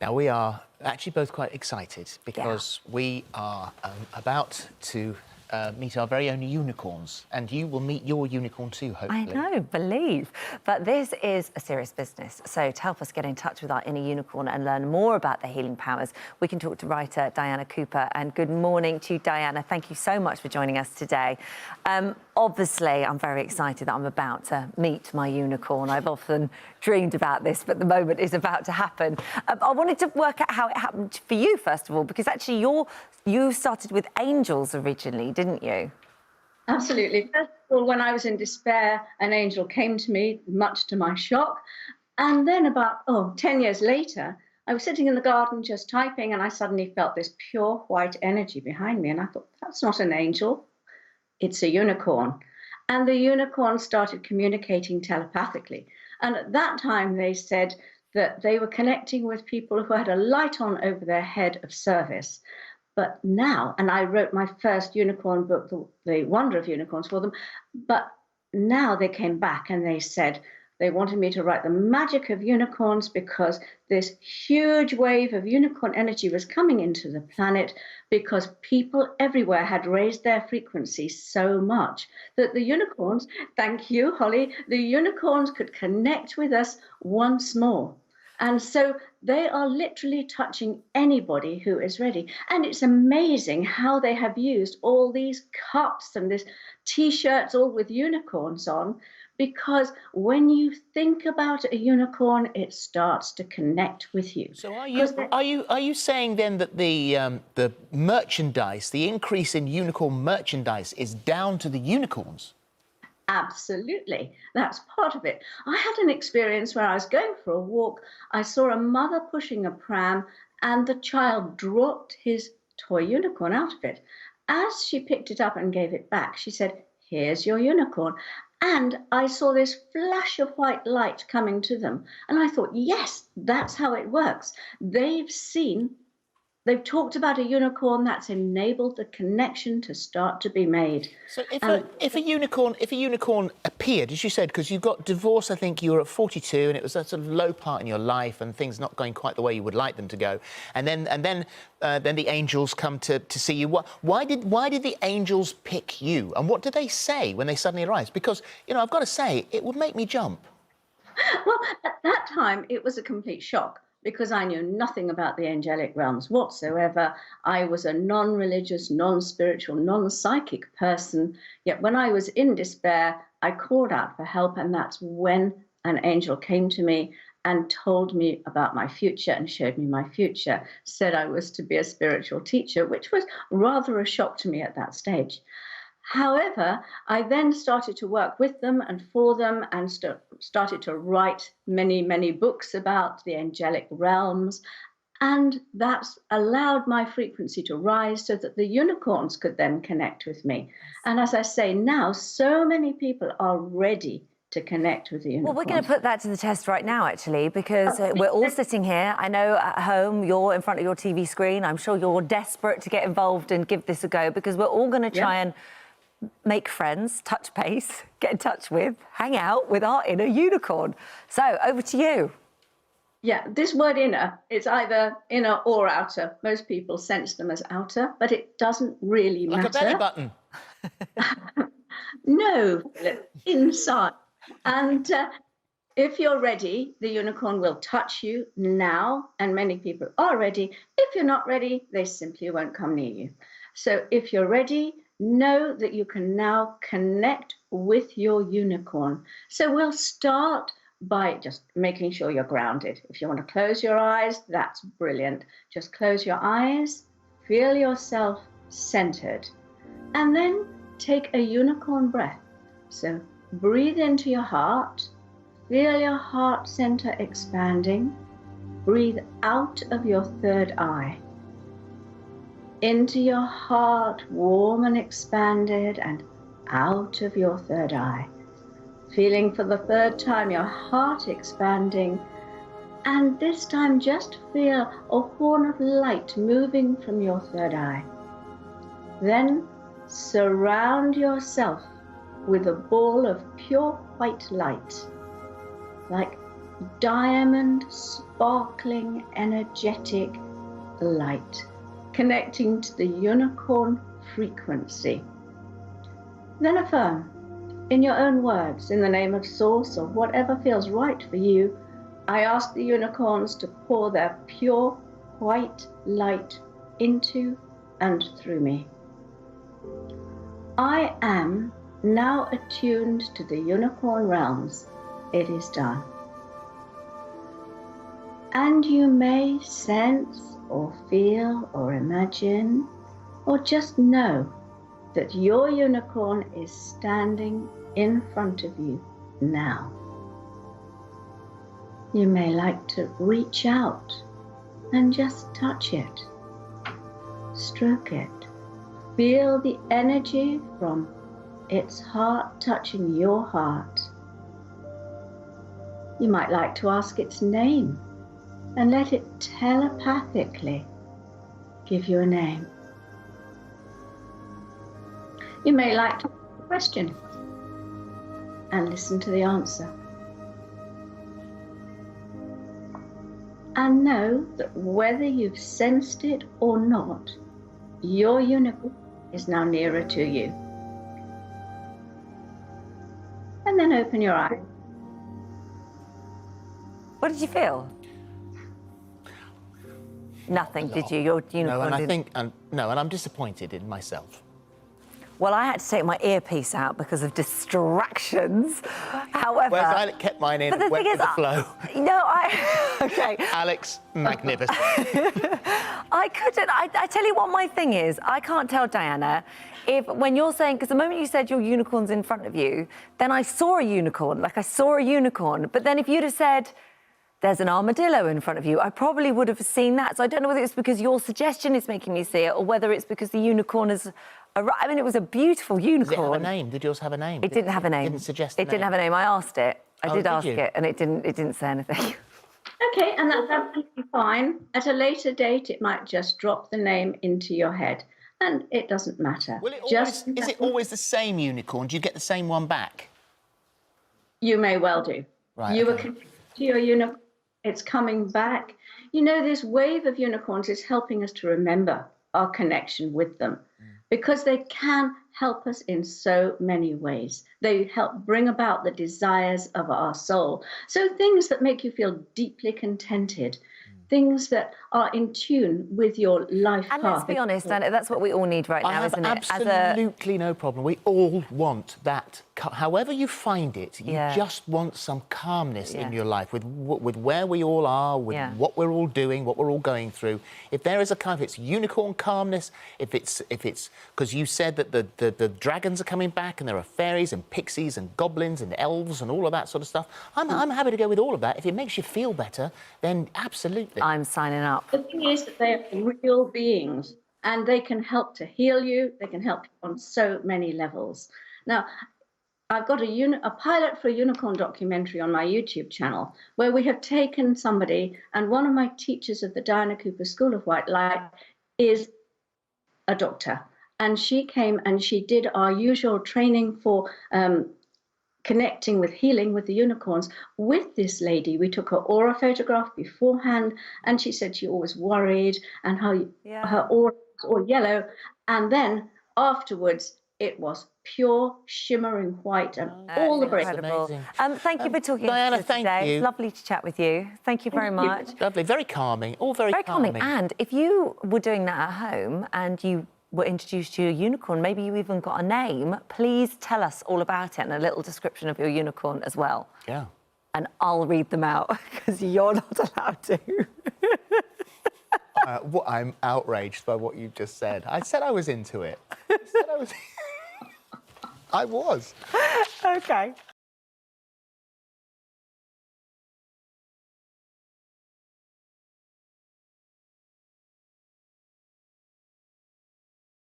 Now, we are actually both quite excited because we are about to meet our very own unicorns, and you will meet your unicorn too, hopefully. I know, believe. But this is a serious business. So to help us get in touch with our inner unicorn and learn more about their healing powers, we can talk to writer Diana Cooper. And good morning to you, Diana. Thank you so much for joining us today. Obviously, I'm very excited that I'm about to meet my unicorn. I've often dreamed about this, but the moment is about to happen. I wanted to work out how it happened for you, first of all, because actually you started with angels originally, didn't you? Absolutely. First of all, when I was in despair, an angel came to me, much to my shock. And then about 10 years later, I was sitting in the garden just typing, and I suddenly felt this pure white energy behind me. And I thought, that's not an angel, it's a unicorn. And the unicorn started communicating telepathically. And at that time, they said that they were connecting with people who had a light on over their head of service. But now, and I wrote my first unicorn book, The Wonder of Unicorns, for them, but now they came back and they said they wanted me to write The Magic of Unicorns because this huge wave of unicorn energy was coming into the planet because people everywhere had raised their frequency so much that the unicorns, thank you, Holly, the unicorns could connect with us once more. And so they are literally touching anybody who is ready. And it's amazing how they have used all these cups and these T-shirts all with unicorns on, because when you think about a unicorn, it starts to connect with you. So are you saying then that the merchandise, the increase in unicorn merchandise, is down to the unicorns? Absolutely. That's part of it. I had an experience where I was going for a walk. I saw a mother pushing a pram and the child dropped his toy unicorn out of it. As she picked it up and gave it back, she said, "Here's your unicorn." And I saw this flash of white light coming to them. And I thought, yes, that's how it works. They've talked about a unicorn that's enabled the connection to start to be made. So if a unicorn appeared, as you said, because you got divorced, I think you were at 42, and it was a sort of low part in your life, and things not going quite the way you would like them to go, and then the angels come to see you. Why did the angels pick you, and what did they say when they suddenly arrived? Because I've got to say, it would make me jump. Well, at that time, it was a complete shock, because I knew nothing about the angelic realms whatsoever. I was a non-religious, non-spiritual, non-psychic person. Yet when I was in despair, I called out for help, and that's when an angel came to me and told me about my future and showed me my future, said I was to be a spiritual teacher, which was rather a shock to me at that stage. However, I then started to work with them and for them and started to write many, many books about the angelic realms. And that's allowed my frequency to rise so that the unicorns could then connect with me. And as I say now, so many people are ready to connect with the unicorns. Well, we're going to put that to the test right now, actually, because we're all sitting here. I know at home you're in front of your TV screen. I'm sure you're desperate to get involved and give this a go, because we're all going to try and make friends, touch base, get in touch with, hang out with our inner unicorn. So, over to you. Yeah, this word inner, it's either inner or outer. Most people sense them as outer, but it doesn't really matter. Like a belly button. No, inside. And if you're ready, the unicorn will touch you now, and many people are ready. If you're not ready, they simply won't come near you. So if you're ready, know that you can now connect with your unicorn. So we'll start by just making sure you're grounded. If you want to close your eyes, that's brilliant. Just close your eyes, feel yourself centered, and then take a unicorn breath. So breathe into your heart, feel your heart center expanding. Breathe out of your third eye. Into your heart, warm and expanded, and out of your third eye. Feeling for the third time your heart expanding, and this time just feel a horn of light moving from your third eye. Then surround yourself with a ball of pure white light, like diamond, sparkling, energetic light, connecting to the unicorn frequency. Then affirm, in your own words, in the name of Source or whatever feels right for you, I ask the unicorns to pour their pure white light into and through me. I am now attuned to the unicorn realms. It is done. And you may sense or feel or imagine or just know that your unicorn is standing in front of you now. You may like to reach out and just touch it, stroke it, feel the energy from its heart touching your heart. You might like to ask its name and let it telepathically give you a name. You may like to ask a question and listen to the answer. And know that whether you've sensed it or not, your unicorn is now nearer to you. And then open your eyes. What did you feel? Nothing, did you? Your unicorn No, and I'm disappointed in myself. Well, I had to take my earpiece out because of distractions. However... Whereas I kept mine in and went with the flow. No, OK. Alex, magnificent. I couldn't... I tell you what my thing is. I can't tell Diana if when you're saying... Because the moment you said your unicorn's in front of you, then I saw a unicorn. Like, I saw a unicorn. But then if you'd have said... There's an armadillo in front of you, I probably would have seen that. So I don't know whether it's because your suggestion is making me see it or whether it's because the unicorn is... I mean, it was a beautiful unicorn. Did it have a name? Did yours have a name? It didn't have a name. It didn't suggest a It didn't have a name. I asked it. I did ask you? it, and it didn't say anything. Okay, and that's absolutely fine. At a later date, it might just drop the name into your head, and it doesn't matter. Is it always the same unicorn? Do you get the same one back? You may well do. Right, you okay. were connected to your unicorn. It's coming back. You know, this wave of unicorns is helping us to remember our connection with them because they can help us in so many ways. They help bring about the desires of our soul. So things that make you feel deeply contented, things that are in tune with your life path. And let's be honest, Anna, that's what we all need right now, isn't it? Absolutely no problem. We all want that. However you find it, you just want some calmness in your life with where we all are, with what we're all doing, what we're all going through. If there is a kind of, it's unicorn calmness, if it's because you said that the dragons are coming back and there are fairies and pixies and goblins and elves and all of that sort of stuff. I'm happy to go with all of that. If it makes you feel better, then absolutely. I'm signing up. The thing is that they are real beings and they can help to heal you. They can help you on so many levels. Now, I've got a pilot for a unicorn documentary on my YouTube channel where we have taken somebody, and one of my teachers of the Diana Cooper School of White Light is a doctor. And she came and she did our usual training for connecting with healing with the unicorns with this lady. We took her aura photograph beforehand, and she said she always worried and her aura was all yellow. And then afterwards, it was pure shimmering white and all the breakthroughs. Thank you for talking Diana, to us thank today. you. It's lovely to chat with you. Thank you very much. Lovely, very calming, all very calming. And if you were doing that at home and you were introduced to your unicorn, maybe you even got a name, please tell us all about it and a little description of your unicorn as well. Yeah. And I'll read them out because you're not allowed to. I'm outraged by what you've just said. I said I was into it. I was. OK.